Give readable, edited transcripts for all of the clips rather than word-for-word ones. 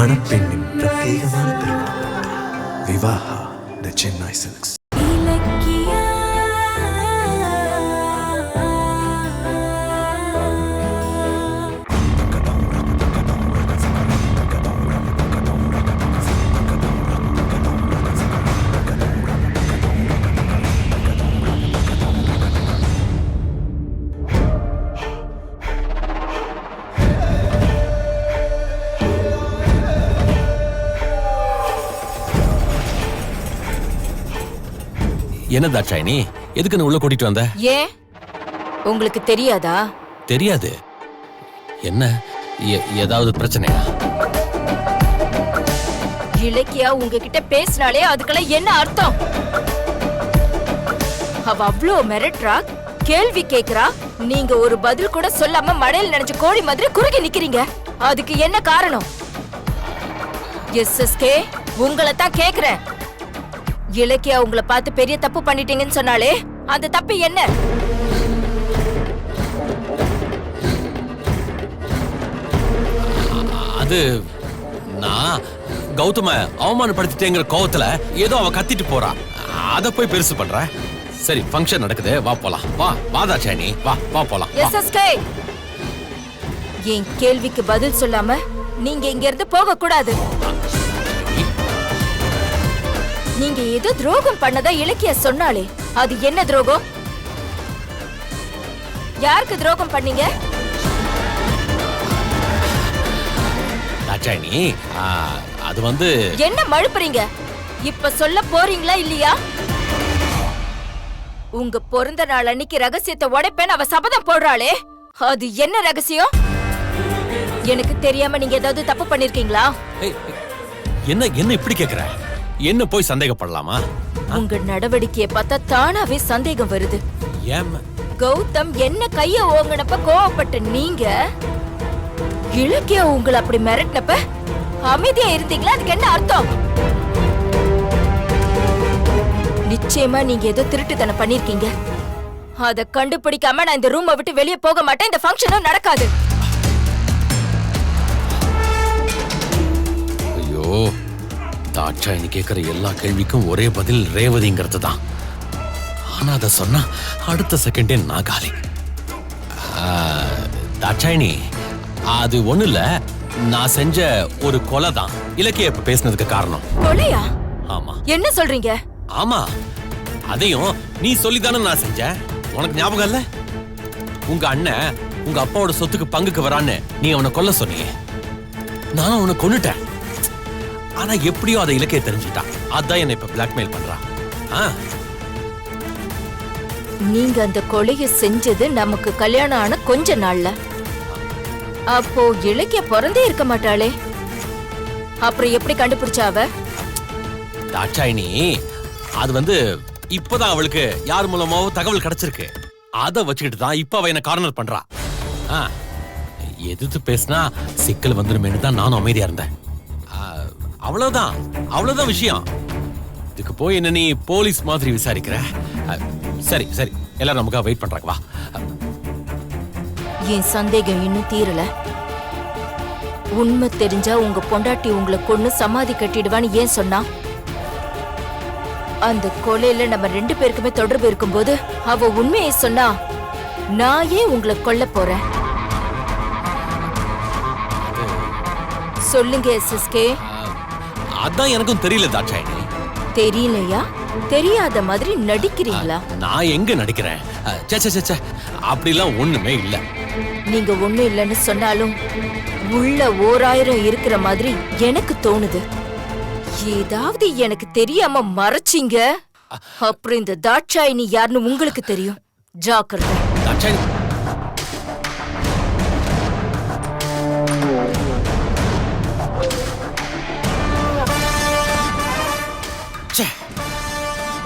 மணப்பெண்ணின் பிரத்யேகமான திருமணம். விவாஹா தி சென்னை சில்க்ஸ். என்ன தாட்சாயினி, எதுக்கு உள்ள கூட்டிட்டு வந்த? ஏன் உங்களுக்கு தெரியாதா? தெரியாது. என்ன ஏதாவது பிரச்சனையா? இலக்கியா உங்ககிட்ட பேசினாலே அதுக்கெல்லாம் என்ன அர்த்தம்? அவ அவ்ளோ மிரட்டுறா, கேள்வி கேக்குறா, நீங்க ஒரு பதில் கூட சொல்லாம மழையில் நினைச்ச கோழி மாதிரி குறுகி நிக்கிறீங்க. அதுக்கு என்ன காரணம்? எஸ்எஸ்கே, உங்களை தான் கேக்குறேன். இலக்கியா உங்களை பார்த்து பெரிய தப்பு பண்ணிட்டீங்கன்னு சொன்னாலே அந்த தப்பு என்ன? அது நான் கௌதம அவமானப்படுத்திட்டேங்கிற கோவத்துல ஏதோ அவ கத்திட்டு போறா, அத போய் பெருசு பண்ற. சரி, ஃபங்க்ஷன் நடக்குது, வா போலாம். வா தாட்சாயினி, வா போலாம். எஸ்எஸ்கே, என் கேள்விக்கு பதில் சொல்லாம நீங்க இங்க இருந்து போக கூடாது. நீங்க ஏதோ துரோகம் பண்ணதா இலக்கிய சொன்னாலே அது என்ன துரோகம்? யாருக்கு துரோகம் பண்ணீங்க? தாட்சாயினி, அது வந்து என்ன மழுப்புறீங்க? இப்ப சொல்ல போறீங்களா இல்லையா? உங்க பிறந்த நாள் அன்னைக்கு ரகசியத்தை உடைப்பேன் அவ சபதம் போடுறாளே, அது என்ன ரகசியம்? எனக்கு தெரியாம நீங்க ஏதாவது தப்பு பண்ணிருக்கீங்களா? என்ன இப்படி கேக்குற? என்ன போய் சந்தேகப்படலாமா? உங்க நடவடிக்கையை பார்த்தா தானாவே சந்தேகம் வருது. கௌதம் என்ன கைய ஓங்கினப்ப கோவப்பட்ட நீங்க, இலக்கிய உங்களை அப்படி மிரட்டினப்ப அமைதியா இருந்தீங்களா? அதுக்கு என்ன அர்த்தம்? நிச்சயமா நீங்க ஏதோ திருட்டுத்தனம் பண்ணிருக்கீங்க. அத கண்டுபிடிக்காம நான் இந்த ரூமை விட்டு வெளியே போக மாட்டேன். இந்த ஃபங்க்ஷனும் நடக்காது. ஐயோ, தாட்சாயினி கேட்கிற எல்லா கேள்விக்கும் ஒரே பதில் ரேவதிங்கிறது தான். ஆனா அத சொன்னா அடுத்த செகண்டே நான் காலி. தாட்சாயினி, அது ஒண்ணு இல்ல, நான் செஞ்ச ஒரு கொலை தான் இலக்கிய இப்ப பேசினதுக்கு காரணம். கொலையா? ஆமா. என்ன சொல்றீங்க? ஆமா, அதையும் நீ சொல்லிதானே நான் செஞ்சேன். உனக்கு ஞாபகம் இல்ல? உங்க அண்ணன் உங்க அப்பாவோட சொத்துக்கு பங்குக்கு வரான்னு நீ அவனை கொல்ல சொன்னீங்க. நானும் அவனை கொன்னுட்டேன். ஆனா எப்படியோ அதை இலக்கிய தெரிஞ்சுட்டான். அதான் என்ன இப்ப பிளாக்மெயில் பண்றா. நீங்க அந்த கொலையை செஞ்சது நமக்கு கல்யாணம் ஆன கொஞ்ச நாள்ல. அப்போ இலக்கிய பிறந்தே இருக்க மாட்டாளே, அப்புறம் எப்படி கண்டுபிடிச்சா அவ? தாட்சாயினி, அது வந்து இப்பதான் அவளுக்கு யார் மூலமாவோ தகவல் கிடைச்சிருக்கு. அதை வச்சுக்கிட்டு தான் இப்ப அவ என்ன கார்னர் பண்றா. எதிர்த்து பேசினா சிக்கல் வந்துருமேனு தான் நானும் அமைதியா இருந்தேன். அவ்வளவுதான் விஷயம். இதுக்கு போய் என்ன நீ போலீஸ் மாதிரி விசாரிக்கிற? சரி, எல்லாரும் நமக்காக வெயிட் பண்றாங்க, வா. என் சந்தேகம் இன்னும் தீரல. உண்மை தெரிஞ்சா உங்க பொண்டாட்டி உங்களை கொன்னு சமாதி கட்டிடுவான்னு ஏன் சொன்னா? அந்த கொலையில நம்ம 2 பேருக்குமே தொடர்பு இருக்கும்போது அவ உண்மையை சொன்னா நான் ஏன் உங்களை கொல்ல போறேன்? சொல்லுங்க எஸ்எஸ்கே. அதான் எனக்கும் தெரியல தாட்சாயினி. தெரியலையா? தெரியாத மாதிரி நடிக்கிறீங்களா? நான் எங்க நடிக்கிறேன்? அப்படிலாம் ஒண்ணுமே இல்ல. நீங்க ஒண்ணு இல்லைன்னு சொன்னாலும் உள்ள 1000 இருக்கிற மாதிரி எனக்கு தோணுது. ஏதாவது எனக்கு தெரியாம மறைச்சிங்க, அப்புறம் இந்த தாட்சாயினி யாருன்னு உங்களுக்கு தெரியும். ஜாக்கிரதை. தாட்சாயினி,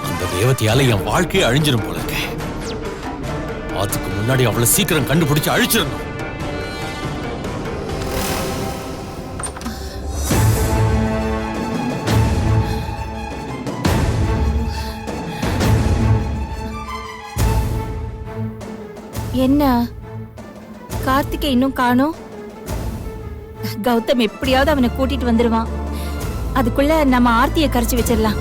அந்த ரேவதியால என் வாழ்க்கையை அழிஞ்சிரும் போல இருக்க. அதுக்கு முன்னாடி அவளை சீக்கிரம் கண்டுபிடிச்சு அழிச்சிடணும். என்ன கார்த்திகை இன்னும் காணோம்? கௌதம் எப்படியாவது அவனை கூட்டிட்டு வந்துருவான். அதுக்குள்ள நம்ம ஆர்த்தியை கரைச்சு வச்சிடலாம்.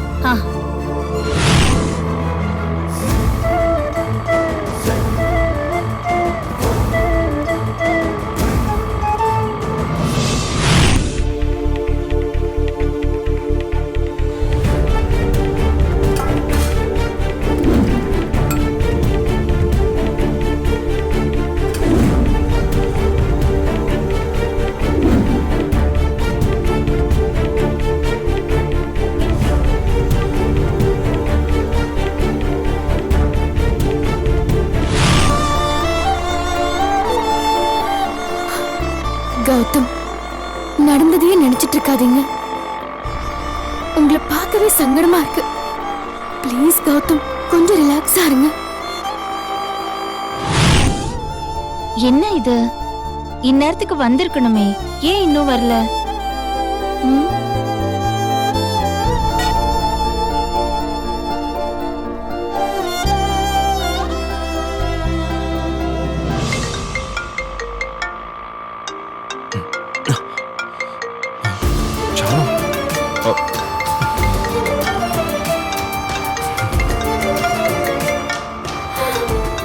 கௌதம், நடந்ததையே நினைச்சிட்டு இருக்காதீங்க. உங்களை பார்க்கவே சங்கடமா இருக்கு. ப்ளீஸ் கௌதம், கொஞ்சம் ரிலாக்ஸா இருங்க. என்ன இது? இந்நேரத்துக்கு வந்திருக்கணுமே, ஏன் இன்னும் வரல? ம்?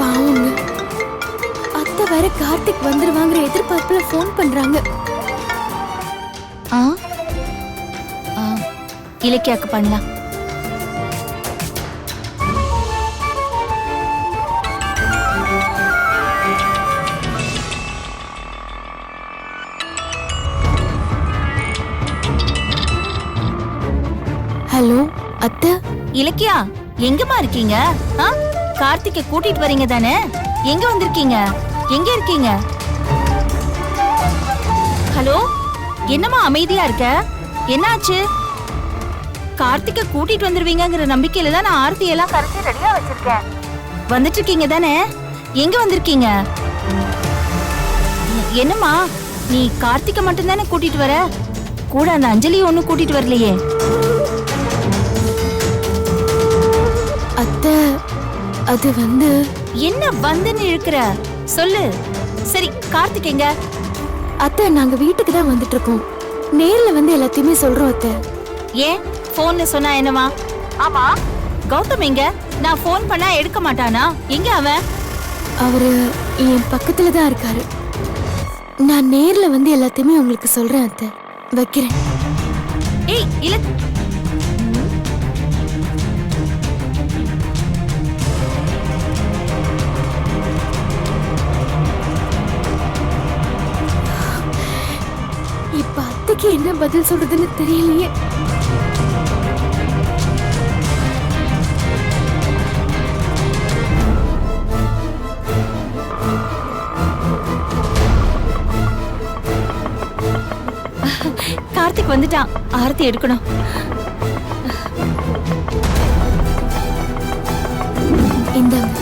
பாவங்க, அத்தை வேற கார்த்திக் வந்துருவாங்கிற எதிர்பார்ப்புல ஃபோன் பண்றாங்க. ஆ ஆ, இலக்கியாக்கு பண்ணலாம். ஹலோ அத்தை. இலக்கியா, எங்கம்மா இருக்கீங்க? கார்த்திகை கூட்டிட்டு வரீங்க தானே? எங்க வந்திருக்கீங்க? எங்க இருக்கீங்க? ஹலோ, என்னம்மா அமைதியா இருக்க? என்னாச்சு? கார்த்திகை கூட்டிட்டு வந்துருவீங்கங்கிற நம்பிக்கையில தான் நான் ஆர்த்தி எல்லாம் கரைச்சி ரெடியா வச்சிருக்கேன். வந்துட்டு இருக்கீங்க தானே? எங்க வந்திருக்கீங்க? என்னம்மா, நீ கார்த்திகை மட்டும் தானே கூட்டிட்டு வர? கூட அந்த அஞ்சலியும் ஒன்னும் கூட்டிட்டு வரலையே? அத்தை, அது வந்து என்ன வந்துன்னு இழுக்கிற? சொல்லு. சரி, கார்த்திக் எங்க? அத்தை, நாங்க வீட்டுக்கு தான் வந்துட்டு இருக்கோம். நேர்ல வந்து எல்லாத்தையுமே சொல்றோம் அத்தை. ஏன் போன்ல சொன்னா என்னவா? ஆமா, கௌதம் எங்க? நான் போன் பண்ணா எடுக்க மாட்டானா? எங்க அவன்? அவரு என் பக்கத்துல தான் இருக்காரு. நான் நேர்ல வந்து எல்லாத்தையுமே உங்களுக்கு சொல்றேன் அத்தை. வைக்கிறேன். ஏய் இல்ல, இப்ப அத்தைக்கு என்ன பதில் சொல்றதுன்னு தெரியலையே. கார்த்திக் வந்துட்டான். ஆரத்தி எடுக்கணும். இந்தாங்க.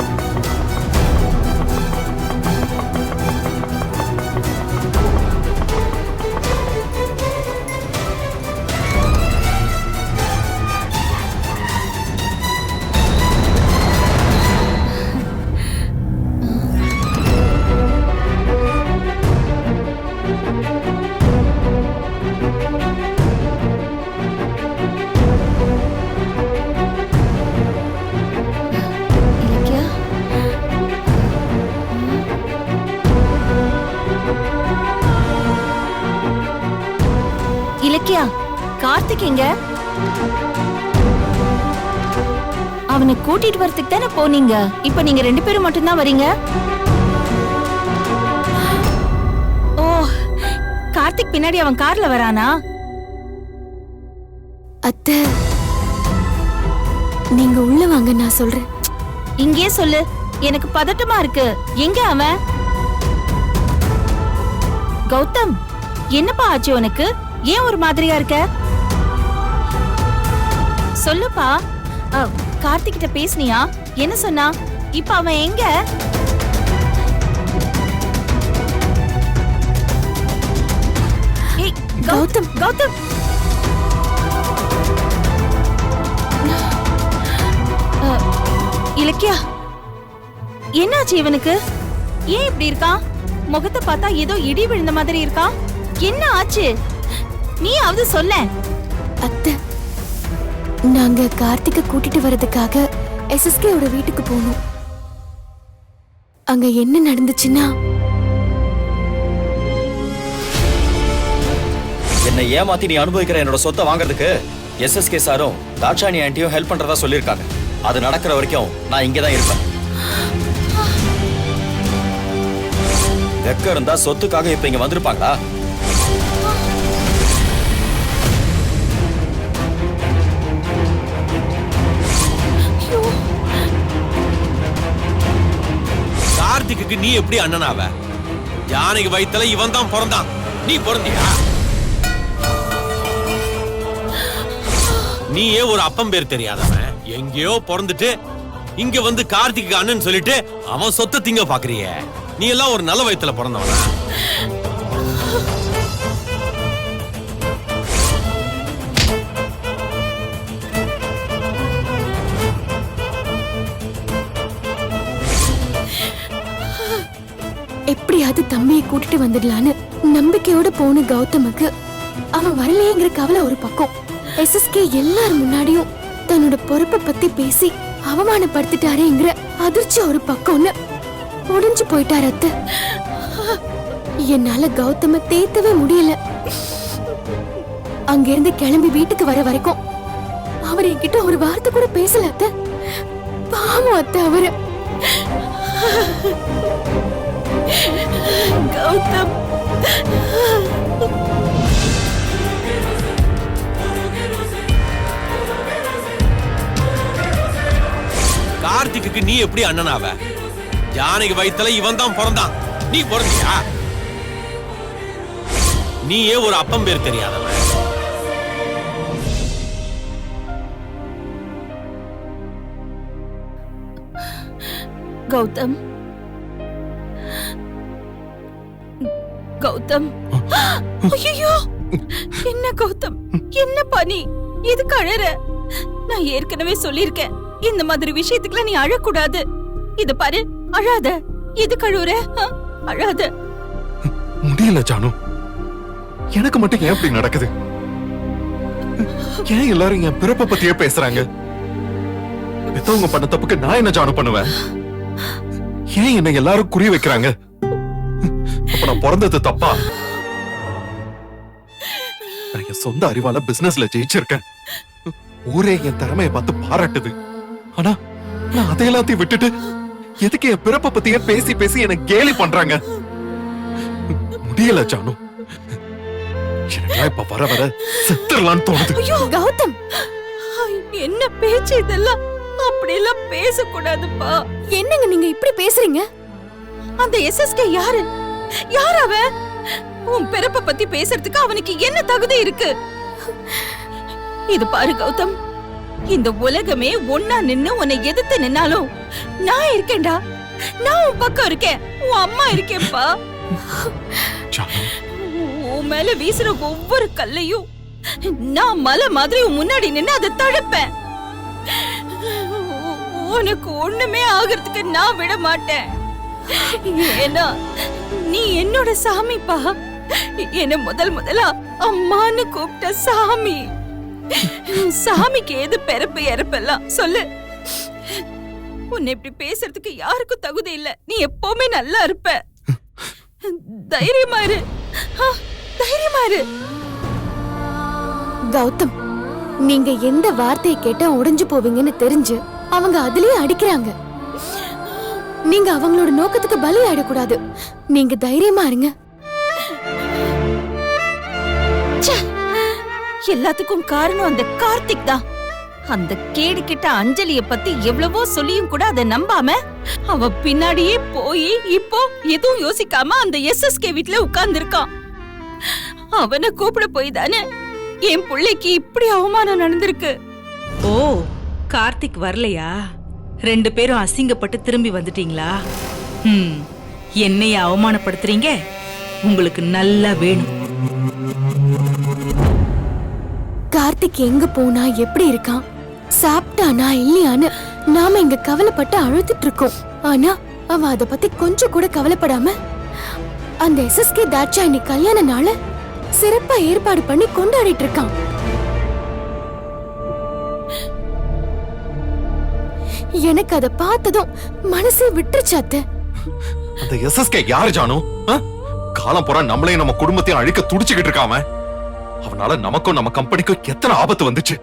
இலக்கியா, இலக்கியா, கார்த்திக் எங்க? அவனை கூட்டிட்டு வரதுக்கு தானே போனீங்க. இப்ப நீங்க 2 பேரும் மட்டும்தான் வரீங்க. ஓ, கார்த்திக் பின்னாடி அவன் கார்ல வரானா? அத்தை, நீங்க உள்ள வாங்க, நான் சொல்றேன். இங்கே சொல்லு, எனக்கு பதட்டமா இருக்கு. எங்க அவன்? கௌதம், என்னப்பா ஆச்சு உனக்கு? ஏன் ஒரு மாதிரியா இருக்க? சொல்லுப்பா. கார்த்திக் கிட்ட பேசுனியா? என்ன சொன்னா? இப்ப அவன் எங்க? ஏய் கௌதம், கௌதம், இலக்கியா, என்னாச்சு இவனுக்கு? ஏன் இப்படி இருக்கான்? முகத்தை பார்த்தா ஏதோ இடி விழுந்த மாதிரி இருக்கான். என்ன ஆச்சு? நீயாவது சொல்ல. அத்தை, நாங்க கார்த்திகை கூட்டிட்டு வர்றதுக்காக எஸ்எஸ்கேயோட வீட்டுக்கு போனோம். அங்க என்ன நடந்துச்சுன்னா, என்னை ஏமாத்தி நீ அனுபவிக்கிற என்னோட சொத்தை வாங்குறதுக்கு எஸ்எஸ்கே சாரும் தாட்சாணி ஆண்டியும் ஹெல்ப் பண்றதா சொல்லியிருக்காங்க. அது நடக்கிற வரைக்கும் நான் இங்கதான் இருப்பேன். வெக்க இருந்தா சொத்துக்காக இப்ப இங்க வந்திருப்பாங்களா? கார்த்திக்கு நீ எப்படி அண்ணனாவ? ஜானகி வயித்துல இவன் தான் பிறந்தான், நீ பிறந்தியா? நீயே ஒரு அப்பம் பேர் தெரியாதவன் எங்கேயோ பிறந்துட்டு இங்க வந்து கார்த்திக்கு அண்ணன் சொல்லிட்டு அவன் சொத்தை திங்க பாக்குறிய. நீ எல்லாம் ஒரு நல்ல வயத்துல பிறந்தவனா? எப்படியாவது தம்பியை கூட்டிட்டு வந்துடலான்னு நம்பிக்கையோட போன கௌதமுக்கு அவன் வரலையேங்கிற கவலை ஒரு பக்கம், எஸ்எஸ்கே எல்லாரும் முன்னாடியும் தன்னோட பொறுப்பை பத்தி பேசி அவமானப்படுத்திட்டாரேங்கிற அதிர்ச்சி ஒரு பக்கம்னு உடைஞ்சு போயிட்டார் அத்தை. என்னால கௌதம தேத்தவே முடியல. அங்கிருந்து கிளம்பி வீட்டுக்கு வர வரைக்கும் அவர் என்கிட்ட ஒரு வார்த்தை கூட பேசல அத்தை. பாவம் அத்தை அவரு. கௌதம், கார்த்திக்கு நீ எப்படி அண்ணனாவ? ஜானகி வயித்துல இவன் தான் பிறந்தான், நீ பிறந்தியா? நீயே ஒரு அப்பம் பேர் தெரியாதவன். கௌதம், கௌதம், ஐயோ, என்ன கௌதம், என்ன பனி, எதுக்கு அழற? நான் ஏற்கனவே சொல்லிருக்கேன், இந்த மாதிரி விஷயத்துக்குலாம் நீ அழக்கூடாது. இத பாரு, அழாத. எதுக்கு அழுற? அழாத. முடியல ஜானு, எனக்கு மட்டும் ஏன் இப்படி நடக்குது? ஏன் எல்லாரும் என் பிறப்பை பத்தியே பேசுறாங்க? பெத்தவங்க பண்ண தப்புக்கு நான் என்ன ஜானு பண்ணுவேன்? ஏன் என்ன எல்லாரும் குறி வைக்கிறாங்க? அப்ப நான் பிறந்தது தப்பா? நான் என் சொந்த அறிவால பிசினஸ்ல ஜெயிச்சிருக்கேன். ஊரே என் திறமையை பார்த்து பாராட்டுது. ஆனா நான் அதை எல்லாத்தையும் விட்டுட்டு எதுக்கு என் பிறப்பை பத்தியே பேசி பேசி என்ன கேலி பண்றாங்க? முடியல ஜானு, எனக்கு இப்ப வர வர செத்துறலான்னு தோணுது. கௌதம், என்ன பேச்சு இதெல்லாம்? அப்படியெல்லாம் பேசக்கூடாதுப்பா. என்னங்க நீங்க இப்படி பேசுறீங்க? அந்த எஸ்எஸ்கே யாரு? யார் அவன்? உன் பிறப்ப பத்தி பேசுறதுக்கு அவனுக்கு என்ன தகுதி இருக்கு? இது பாரு கௌதம், இந்த உலகமே ஒன்னா நின்னு உன்னை எதிர்த்து நின்னாலும் நான் இருக்கேன்டா. நான் உன் பக்கம் இருக்கேன், உன் அம்மா இருக்கேன்ப்பா. உன் மேல வீசுற ஒவ்வொரு கல்லையும் நான் மலை மாதிரி உன் முன்னாடி நின்னு அதை தடுப்பேன். உனக்கு ஒண்ணுமே ஆகிறதுக்கு நான் விட மாட்டேன். ஏன்னா நீ என்னோட சாமிப்பா. என்ன முதலா அம்மான்னு கூப்பிட்ட சாமி. சாமிக்கு ஏது பிறப்பு இறப்பெல்லாம் சொல்லு. உன்னை இப்படி பேசுறதுக்கு யாருக்கும் தகுதி இல்ல. நீ எப்பவுமே நல்லா இருப்ப. தைரியமா இரு, தைரியமா இரு. கௌதம், நீங்க எந்த வார்த்தையை கேட்டா உடைஞ்சு போவீங்கன்னு தெரிஞ்சு அவங்க அதுலயே அடிக்கிறாங்க. நீங்க அவங்களோட நோக்கத்துக்கு பலி ஆயிடக்கூடாது. நீங்க தைரியமா இருங்க. எல்லாத்துக்கும் காரணம் அந்த கார்த்திக் தான். அந்த கேடு கிட்ட அஞ்சலிய பத்தி எவ்வளவோ சொல்லியும் கூட அதை நம்பாம அவ பின்னாடியே போய் இப்போ எதுவும் யோசிக்காம அந்த எஸ்எஸ்கே வீட்டுல உட்கார்ந்து இருக்கான். அவனை கூப்பிட போய் தானே என் பிள்ளைக்கு இப்படி அவமானம் நடந்திருக்கு. ஓ, கார்த்திக் வரலையா? 2 பேரும் அசிங்கப்பட்டு திரும்பி வந்துட்டீங்களா? என்னைய அவமானப்படுத்துறீங்க? உங்களுக்கு நல்லா வேணும். கார்த்திக் எங்க போனா, எப்படி இருக்கான், சாப்பிட்டானா இல்லையான்னு நாம இங்க கவலைப்பட்டு அழுதுட்டு இருக்கோம். ஆனா அவ அத பத்தி கொஞ்சம் கூட கவலைப்படாம அந்த எஸ்எஸ்கே தாட்சாயினி கல்யாண நாள சிறப்பா ஏற்பாடு பண்ணி கொண்டாடிட்டு இருக்கான். எனக்கு அதை பார்த்ததும் மனசே விட்டுருச்சு அத்தை. அந்த எஸ்எஸ்கே யாரு ஜானு? காலம் போற நம்மளையும் நம்ம குடும்பத்தையும் அழிக்க துடிச்சுக்கிட்டு இருக்காம. அவனால நமக்கும் நம்ம கம்பெனிக்கும் எத்தனை ஆபத்து வந்துச்சு.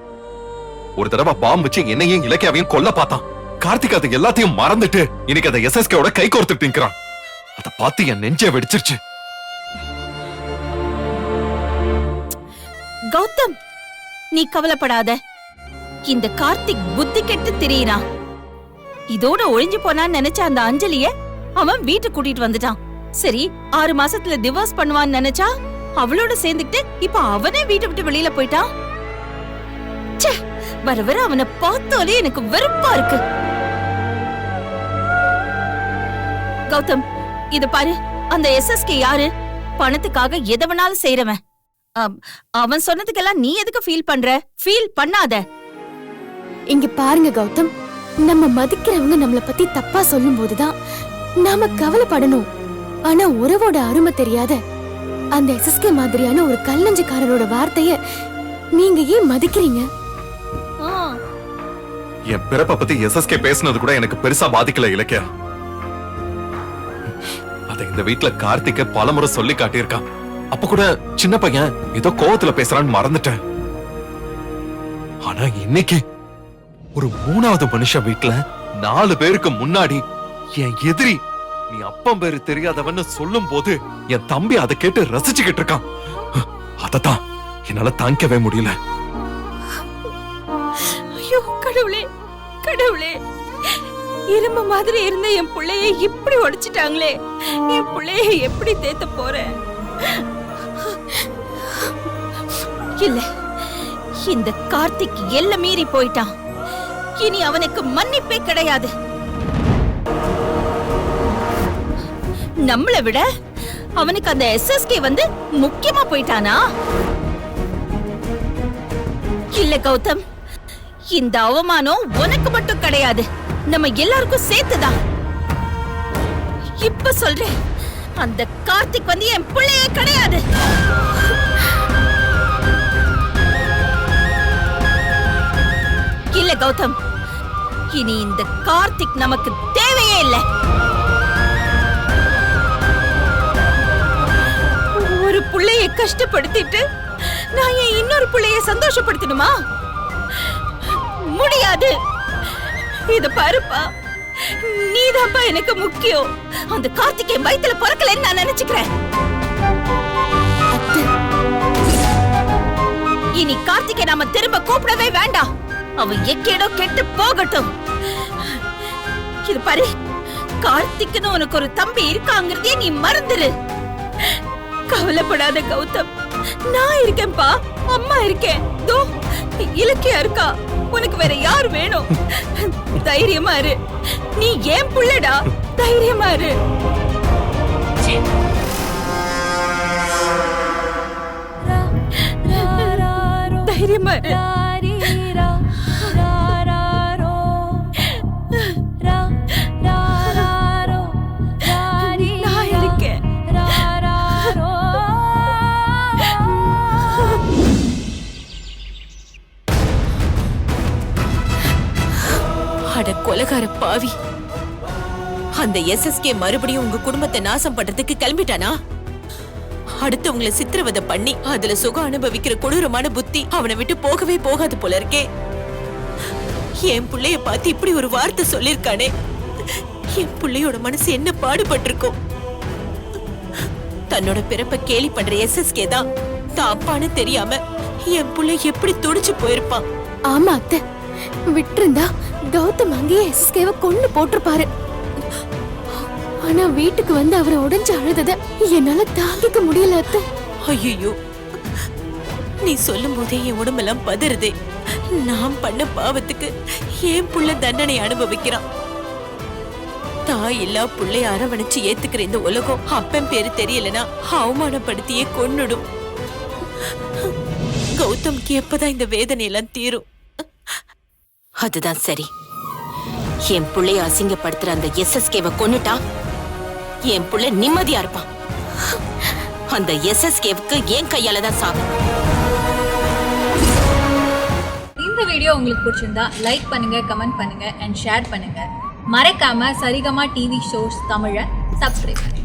ஒரு தடவை பாம்பு வச்சு என்னையும் இலக்கியாவையும் கொல்ல பார்த்தான். கார்த்திக் அது எல்லாத்தையும் மறந்துட்டு இன்னைக்கு அந்த எஸ்எஸ்கேவோட கை கோர்த்துட்டு நிக்கிறான். அத பார்த்து என் நெஞ்சே வெடிச்சிருச்சு. கௌதம், நீ கவலைப்படாத. இந்த கார்த்திக் புத்தி கெட்டு திரியிறான். இதோட ஒழிஞ்சு போனான்னு நினைச்ச அந்த அஞ்சலிய அவன் வீட்டுக்கு கூட்டிட்டு வந்துட்டான். சரி, 6 மாசத்துல டிவோர்ஸ் பண்ணுவான்னு நினைச்சா அவளோட சேர்ந்துக்கிட்டு இப்ப அவனே வீட்டை விட்டு வெளியில போயிட்டான். ச்சே, வர வர அவனை பார்த்தாலே எனக்கு வெறுப்பா இருக்கு. கௌதம், இத பாரு, அந்த எஸ்எஸ்கே யாரு? பணத்துக்காக எதை வேணாலும் செய்யறவன். அவன் சொன்னதுக்கெல்லாம் நீ எதுக்கு ஃபீல் பண்ற? ஃபீல் பண்ணாத. இங்க பாருங்க கௌதம், நம்ம மதிக்கிறவங்க நம்மள பத்தி தப்பா சொல்லும் போதுதான் நாம கவலைப்படணும். ஆனா உறவோட அருமை தெரியாத அந்த எஸ்எஸ்கே மாதிரியான ஒரு கல்லஞ்சிக்காரரோட வார்த்தைய நீங்க ஏன் மதிக்கிறீங்க? என் பிறப்ப பத்தி எஸ்எஸ்கே பேசுனது கூட எனக்கு பெருசா பாதிக்கல இலக்கியா. அத இந்த வீட்டுல கார்த்திக்க பலமுறை சொல்லி காட்டியிருக்கான். அப்ப கூட சின்ன பையன் ஏதோ கோவத்துல பேசுறான்னு மறந்துட்டேன். ஆனா இன்னைக்கு ஒரு 3வது மனுஷன் வீட்டுல 4 பேருக்கு முன்னாடி என் எதிரி நீ அப்பம் பேரு தெரியாதவன்னு சொல்லும் போது என் தம்பி அதை கேட்டு ரசிச்சுக்கிட்டு இருக்கான். அதத்தான் என்னால தாங்கவே முடியல. ஐயோ கடவுளே, கடவுளே, இரும்பு மாதிரி இருந்த என் பிள்ளைய இப்படி உடைச்சிட்டாங்களே. என் பிள்ளைய எப்படி தேத்த போறேன்? இல்ல, இந்த கார்த்திக் எல்லை மீறி போயிட்டான். இனி அவனுக்கு மன்னிப்பே கிடையாது. நம்மளை விட அவனுக்கு அந்த எஸ்எஸ்கே வந்து முக்கியமா போயிட்டானா? இல்ல கௌதம், இந்த அவமானம் உனக்கு மட்டும் கிடையாது, நம்ம எல்லாருக்கும் சேர்த்துதான். இப்ப சொல்றேன், அந்த கார்த்திக் வந்து என் பிள்ளையே கிடையாது. இல்ல கௌதம், இனி இந்த கார்த்திக் நமக்கு தேவையே இல்லை. ஒரு புள்ளைய கஷ்டப்படுத்திட்டு நான் என் இன்னொரு புள்ளைய சந்தோஷப்படுத்தணுமா? முடியாது. இத பாருப்பா, நீதான்ப்பா எனக்கு முக்கியம். அந்த கார்த்திகை வயித்துல பிறக்கலன்னு நான் நினைச்சுக்கிறேன். இனி கார்த்திகை நாம திரும்ப கூப்பிடவே வேண்டாம். அவன் எக்கேடோ கெட்டு போகட்டும். இது பாரு, கார்த்திக்னு உனக்கு ஒரு தம்பி இருக்காங்கிறதே நீ மறந்துரு. கவலைப்படாத கௌதம், நான் இருக்கேன்பா. அம்மா இருக்கேன், தோ இலக்கியா இருக்கா. உனக்கு வேற யார் வேணும்? தைரியமா இரு, நீ ஏன் புள்ளடா. தைரியமா இரு. தைரியமா இரு. நான் இருக்கேன். அட கொலைகார பாவி, அந்த எஸ்எஸ்கே மறுபடியும் உங்க குடும்பத்தை நாசம் பண்றதுக்கு கிளம்பிட்டானா? அடுத்தவங்களை சித்திரவதை பண்ணி அதுல சுகம் அனுபவிக்கிற கொடூரமான புத்தி அவனை விட்டு போகவே போகாது போல இருக்கே. என் புள்ளைய பார்த்து இப்படி ஒரு வார்த்தை சொல்லிருக்கானே, என் புள்ளையோட மனசு என்ன பாடுபட்டிருக்கும். தன்னோட பிறப்ப கேலி பண்ற எஸ்எஸ்கே தான் தான் அப்பான்னு தெரியாம என் புள்ளை எப்படி துடிச்சு போயிருப்பான். ஆமா அத்தை, விட்டிருந்தா கௌதம் அங்கேயே எஸ்எஸ்கேவை கொண்டு போட்டிருப்பாரு. ஆனா வீட்டுக்கு வந்து அவரை உடைஞ்சு அழுதத என்னால தாங்கிக்க முடியல அத்தை. ஐயோ, நீ சொல்லும் போதே என் உடம்பெல்லாம் பதறுதே. நான் பண்ண பாவத்துக்கு என் புள்ள தண்டனை அனுபவிக்கிறான். தாய் இல்லா புள்ளைய அரவணைச்சு ஏத்துக்கிற இந்த உலகம் அப்பன் பேரு தெரியலனா அவமானப்படுத்தியே கொன்னுடும். கௌதம்க்கு எப்பதான் இந்த வேதனை எல்லாம் தீரும்? அதுதான் சரி. என் புள்ளைய அசிங்கப்படுத்துற அந்த எஸ்எஸ்கேவை கொன்னுட்டா என் புள்ள நிம்மதியா இருப்பான். அந்த எஸ்எஸ்கேவுக்கு என் கையால தான் சாவு. இந்த வீடியோ உங்களுக்கு பிடிச்சிருந்தா லைக் பண்ணுங்க, கமெண்ட் பண்ணுங்க அண்ட் ஷேர் பண்ணுங்க. மறக்காம சரிகமா டிவி ஷோஸ் தமிழை சப்ஸ்கிரைப் பண்ணுங்க.